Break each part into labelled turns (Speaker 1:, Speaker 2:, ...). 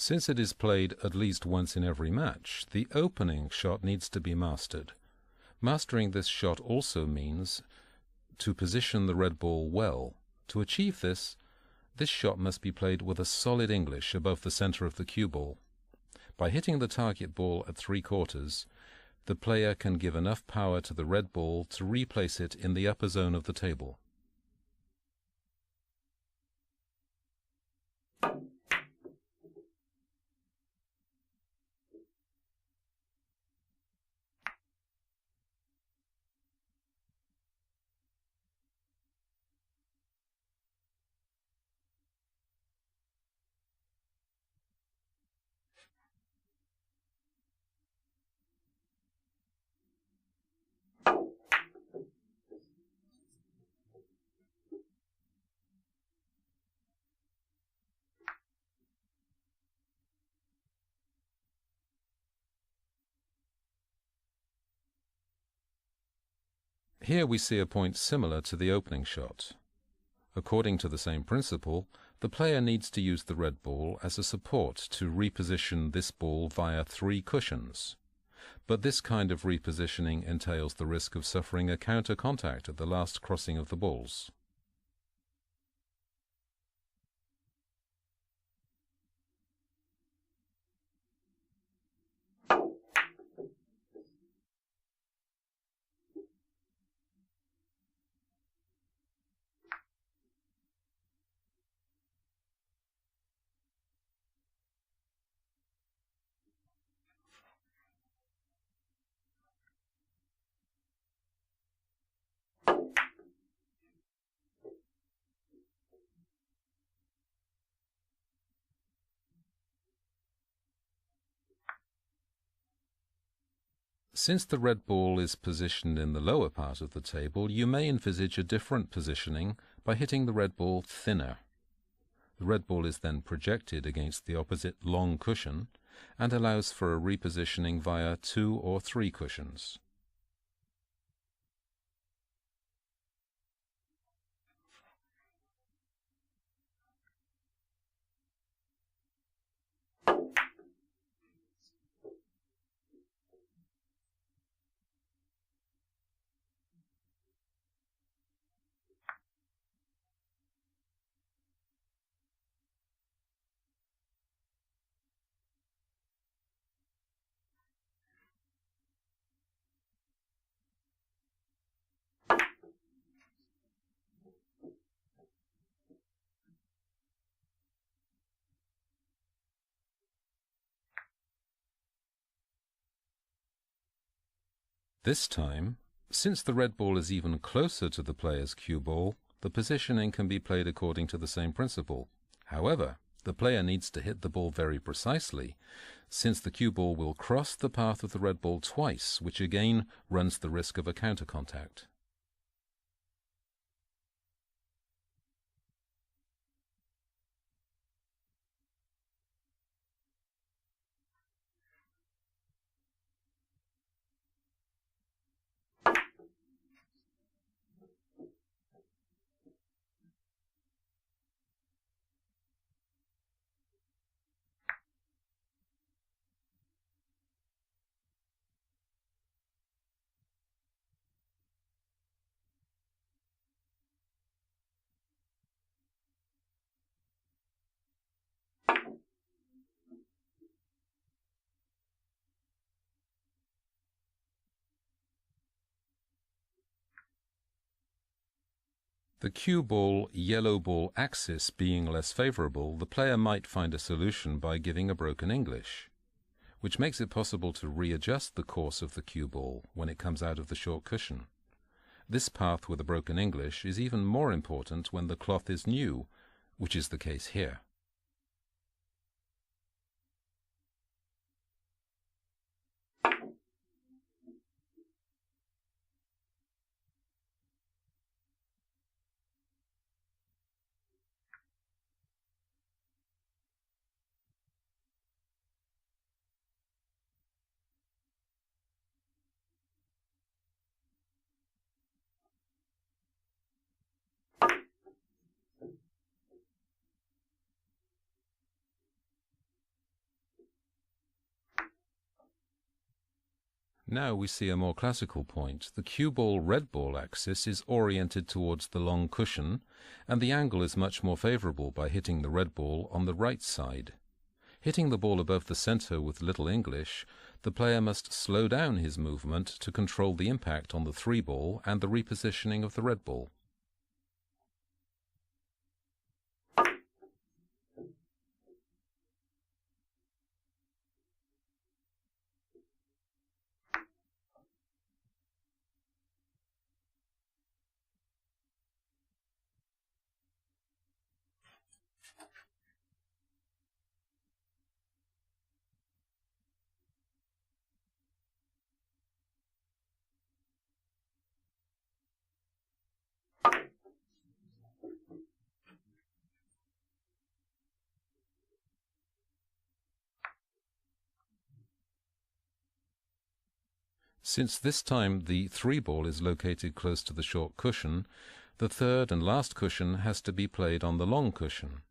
Speaker 1: Since it is played at least once in every match, the opening shot needs to be mastered. Mastering this shot also means to position the red ball well. To achieve this, this shot must be played with a solid English above the center of the cue ball. By hitting the target ball at 3/4, the player can give enough power to the red ball to replace it in the upper zone of the table. Here we see a point similar to the opening shot. According to the same principle, the player needs to use the red ball as a support to reposition this ball via 3 cushions. But this kind of repositioning entails the risk of suffering a counter contact at the last crossing of the balls. Since the red ball is positioned in the lower part of the table, you may envisage a different positioning by hitting the red ball thinner. The red ball is then projected against the opposite long cushion and allows for a repositioning via 2 or 3 cushions. This time, since the red ball is even closer to the player's cue ball, the positioning can be played according to the same principle. However, the player needs to hit the ball very precisely, since the cue ball will cross the path of the red ball twice, which again runs the risk of a counter contact. The cue ball, yellow ball axis being less favorable, the player might find a solution by giving a broken English, which makes it possible to readjust the course of the cue ball when it comes out of the short cushion. This path with a broken English is even more important when the cloth is new, which is the case here. Now we see a more classical point. The cue ball red ball axis is oriented towards the long cushion, and the angle is much more favorable by hitting the red ball on the right side. Hitting the ball above the center with little English, the player must slow down his movement to control the impact on the 3 ball and the repositioning of the red ball. Since this time the 3 ball is located close to the short cushion, the third and last cushion has to be played on the long cushion.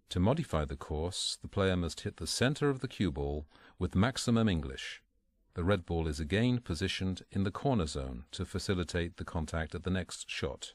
Speaker 1: To modify the course, the player must hit the center of the cue ball with maximum English. The red ball is again positioned in the corner zone to facilitate the contact at the next shot.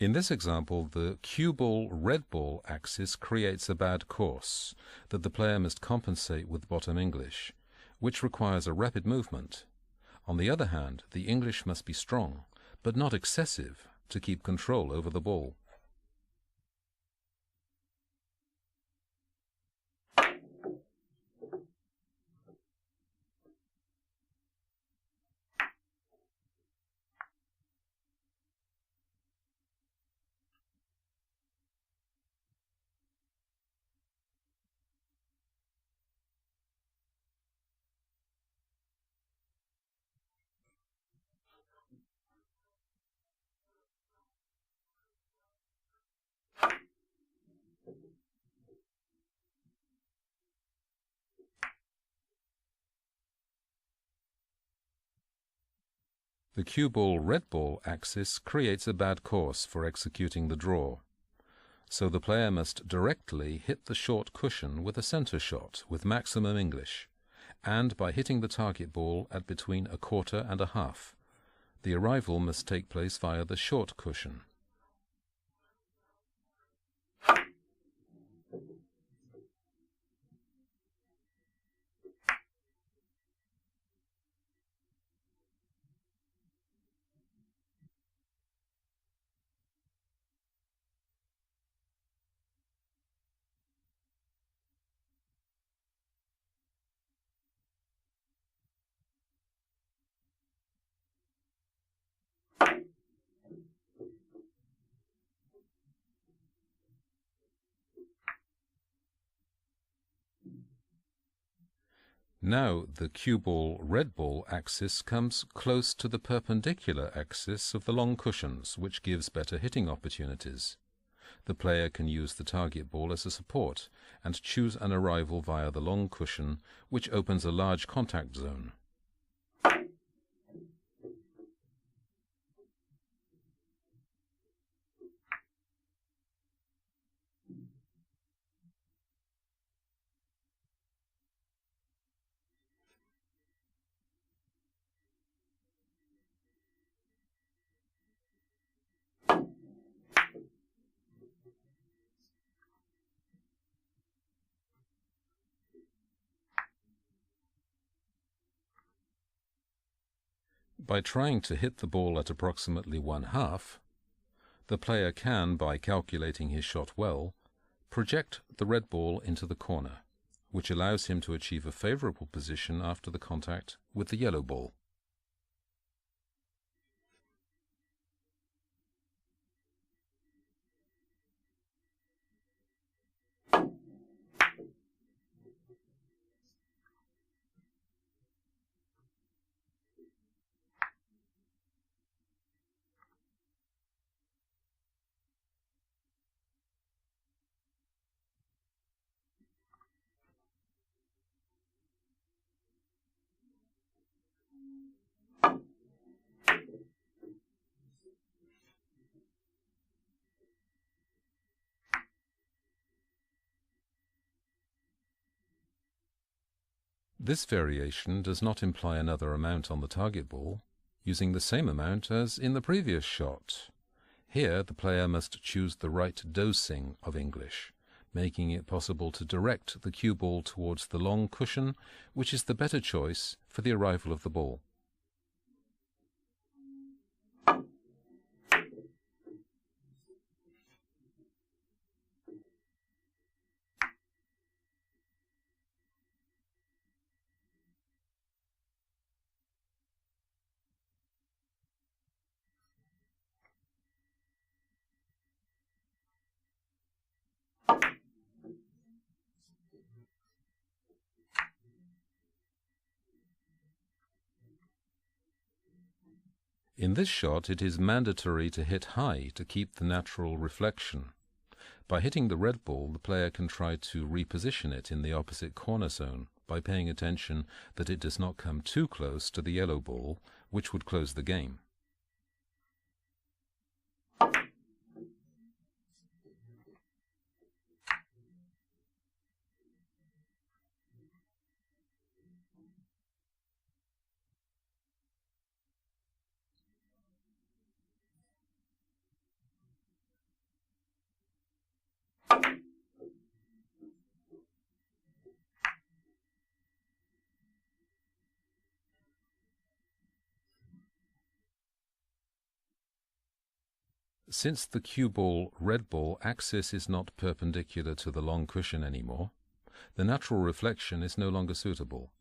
Speaker 1: In this example, the cue ball red ball axis creates a bad course that the player must compensate with bottom English, which requires a rapid movement. On the other hand, the English must be strong, but not excessive, to keep control over the ball. The cue ball red ball axis creates a bad course for executing the draw. So the player must directly hit the short cushion with a center shot with maximum English, and by hitting the target ball at between 1/4 and 1/2. The arrival must take place via the short cushion. Now the cue ball red ball axis comes close to the perpendicular axis of the long cushions, which gives better hitting opportunities. The player can use the target ball as a support and choose an arrival via the long cushion, which opens a large contact zone. By trying to hit the ball at approximately 1/2, the player can, by calculating his shot well, project the red ball into the corner. which allows him to achieve a favorable position after the contact with the yellow ball. This variation does not imply another amount on the target ball, using the same amount as in the previous shot. Here the player must choose the right dosing of English, making it possible to direct the cue ball towards the long cushion, which is the better choice for the arrival of the ball. In this shot, it is mandatory to hit high to keep the natural reflection. By hitting the red ball, the player can try to reposition it in the opposite corner zone by paying attention that it does not come too close to the yellow ball, which would close the game. Since the cue ball red ball axis is not perpendicular to the long cushion anymore, the natural reflection is no longer suitable.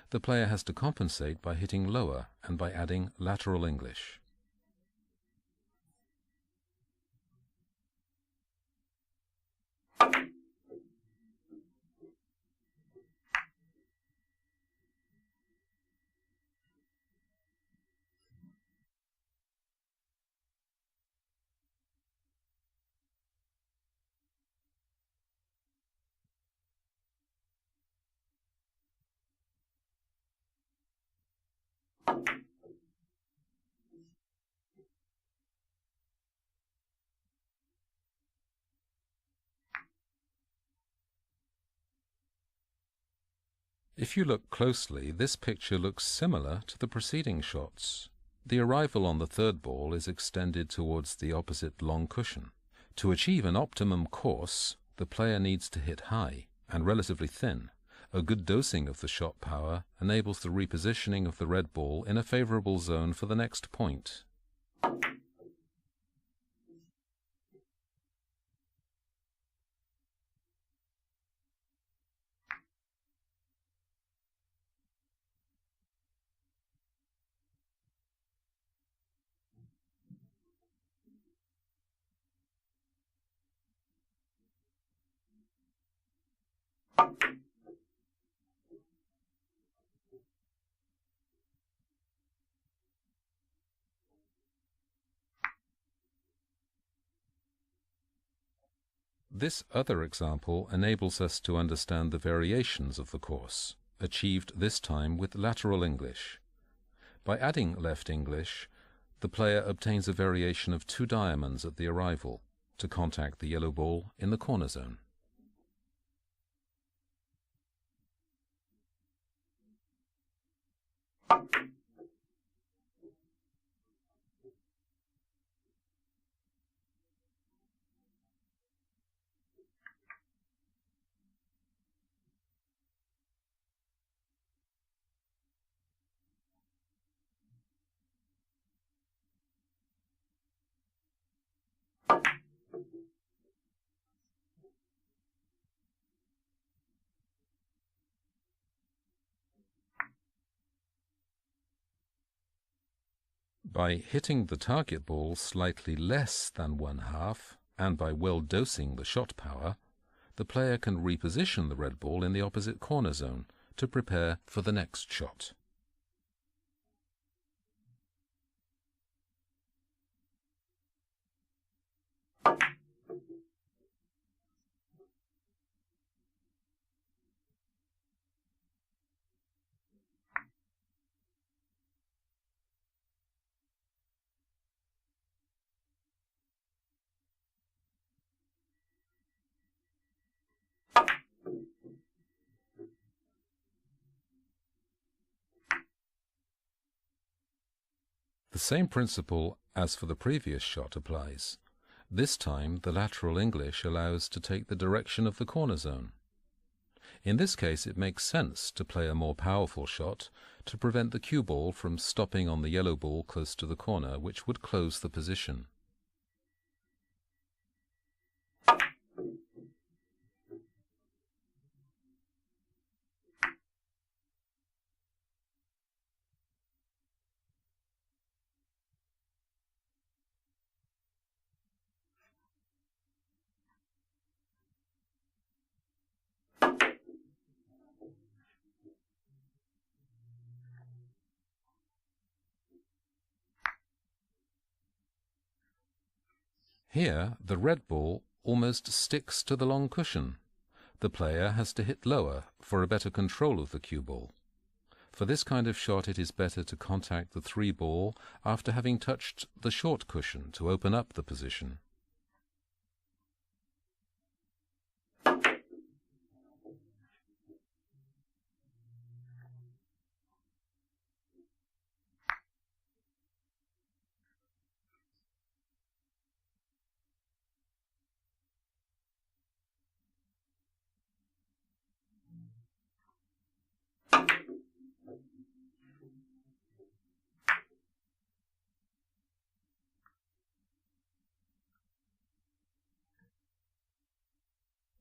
Speaker 1: The player has to compensate by hitting lower and by adding lateral English. If you look closely, this picture looks similar to the preceding shots. The arrival on the third ball is extended towards the opposite long cushion. To achieve an optimum course, the player needs to hit high and relatively thin. A good dosing of the shot power enables the repositioning of the red ball in a favorable zone for the next point. This other example enables us to understand the variations of the course, achieved this time with lateral English. By adding left English, the player obtains a variation of 2 diamonds at the arrival to contact the yellow ball in the corner zone. By hitting the target ball slightly less than 1/2, and by well dosing the shot power, the player can reposition the red ball in the opposite corner zone to prepare for the next shot. The same principle as for the previous shot applies. This time the lateral English allows to take the direction of the corner zone. In this case it makes sense to play a more powerful shot to prevent the cue ball from stopping on the yellow ball close to the corner, which would close the position. Here, the red ball almost sticks to the long cushion. The player has to hit lower for a better control of the cue ball. For this kind of shot it is better to contact the 3 ball after having touched the short cushion to open up the position.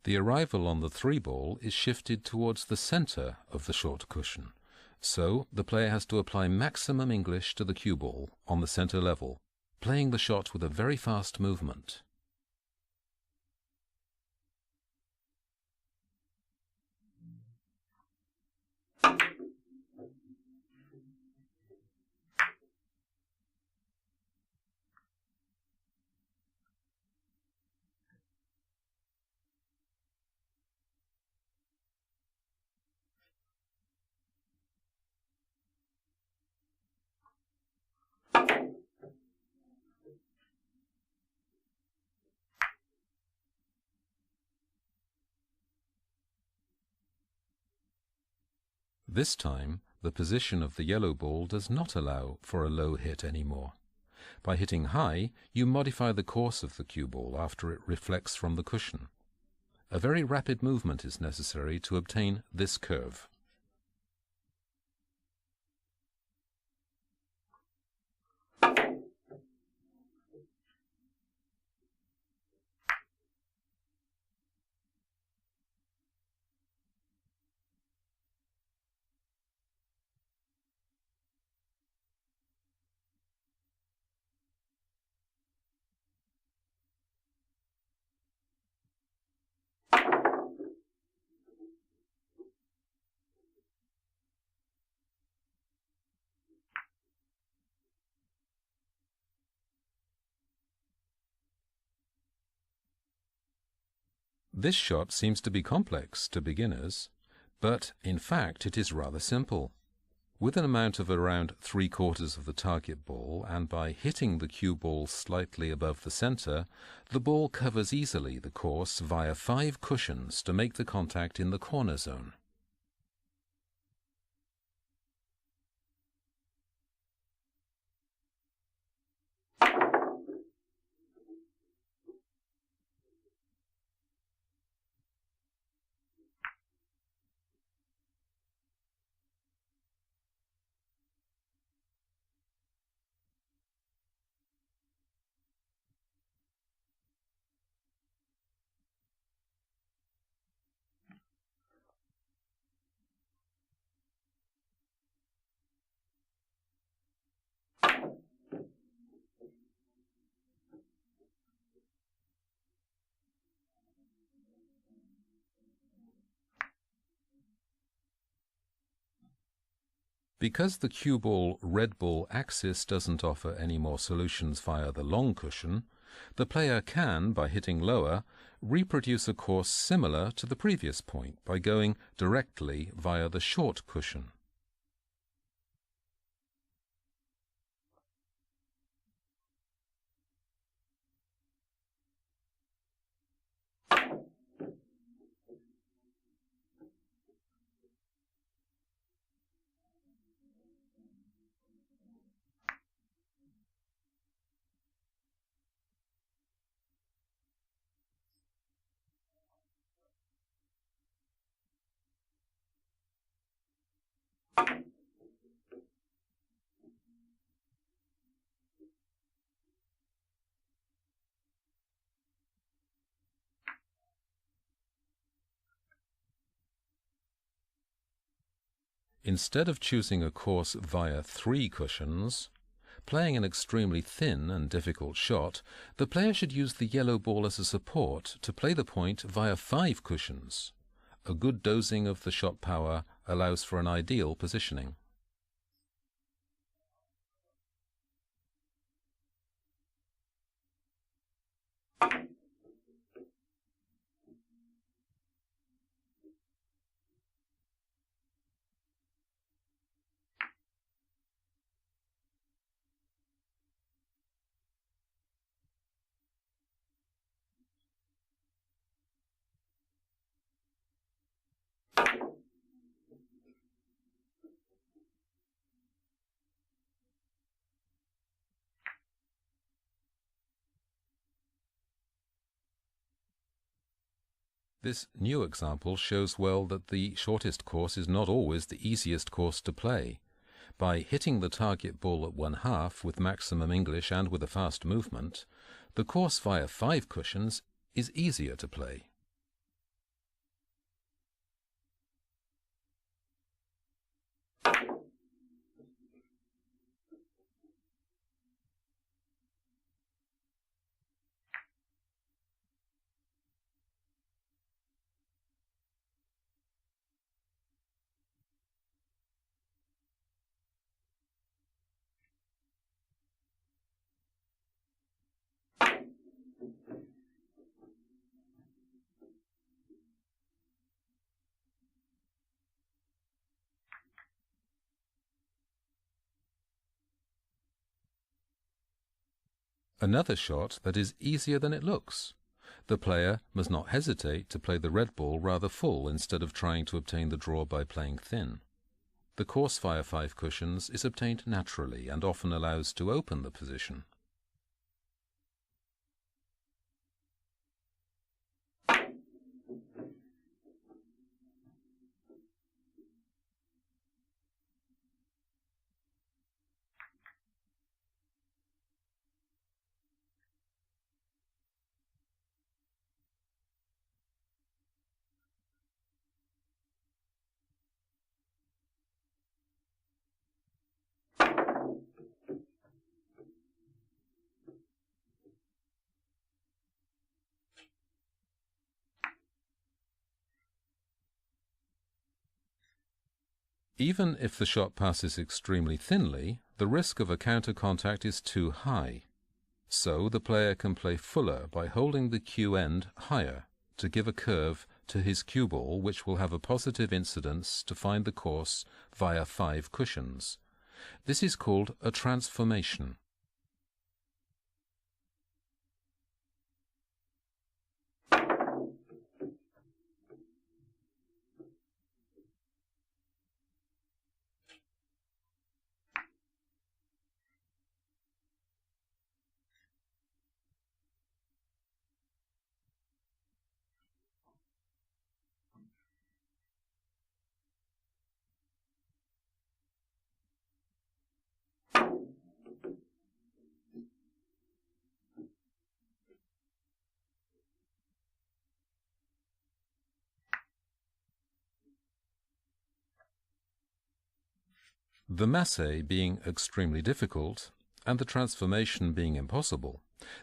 Speaker 1: The arrival on the 3 ball is shifted towards the center of the short cushion, so the player has to apply maximum English to the cue ball on the center level, playing the shot with a very fast movement. This time, the position of the yellow ball does not allow for a low hit anymore. By hitting high, you modify the course of the cue ball after it reflects from the cushion. A very rapid movement is necessary to obtain this curve. This shot seems to be complex to beginners, but in fact it is rather simple. With an amount of around 3/4 of the target ball, and by hitting the cue ball slightly above the center, the ball covers easily the course via 5 cushions to make the contact in the corner zone. Because the cue ball red ball axis doesn't offer any more solutions via the long cushion, the player can, by hitting lower, reproduce a course similar to the previous point by going directly via the short cushion. Instead of choosing a course via 3 cushions, playing an extremely thin and difficult shot, the player should use the yellow ball as a support to play the point via 5 cushions. A good dosing of the shot power allows for an ideal positioning. This new example shows well that the shortest course is not always the easiest course to play. By hitting the target ball at 1/2 with maximum English and with a fast movement, the course via 5 cushions is easier to play. Another shot that is easier than it looks. The player must not hesitate to play the red ball rather full instead of trying to obtain the draw by playing thin. The course via 5 cushions is obtained naturally and often allows to open the position. Even if the shot passes extremely thinly, the risk of a counter contact is too high. So the player can play fuller by holding the cue end higher to give a curve to his cue ball, which will have a positive incidence to find the course via 5 cushions. This is called a transformation. The masse being extremely difficult, and the transformation being impossible,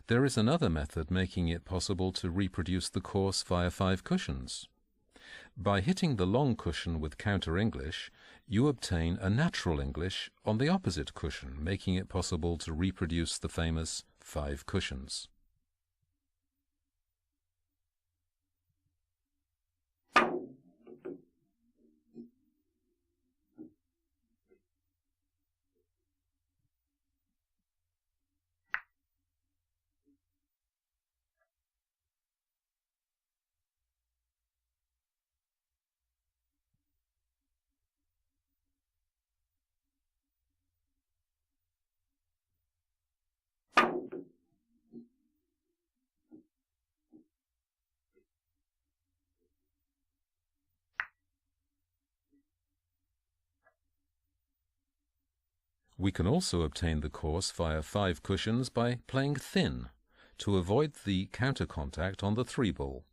Speaker 1: there is another method making it possible to reproduce the course via 5 cushions. By hitting the long cushion with counter English, you obtain a natural English on the opposite cushion, making it possible to reproduce the famous 5 cushions. We can also obtain the course via 5 cushions by playing thin to avoid the counter contact on the 3 ball.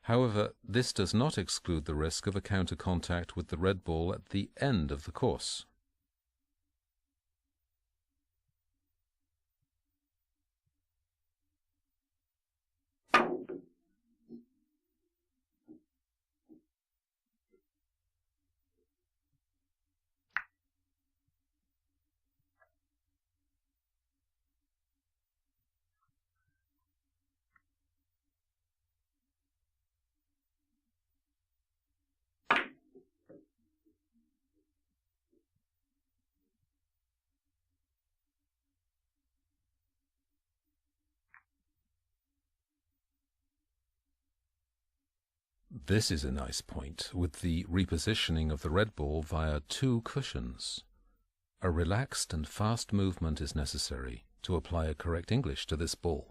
Speaker 1: However, this does not exclude the risk of a counter contact with the red ball at the end of the course. This is a nice point with the repositioning of the red ball via 2 cushions. A relaxed and fast movement is necessary to apply a correct English to this ball.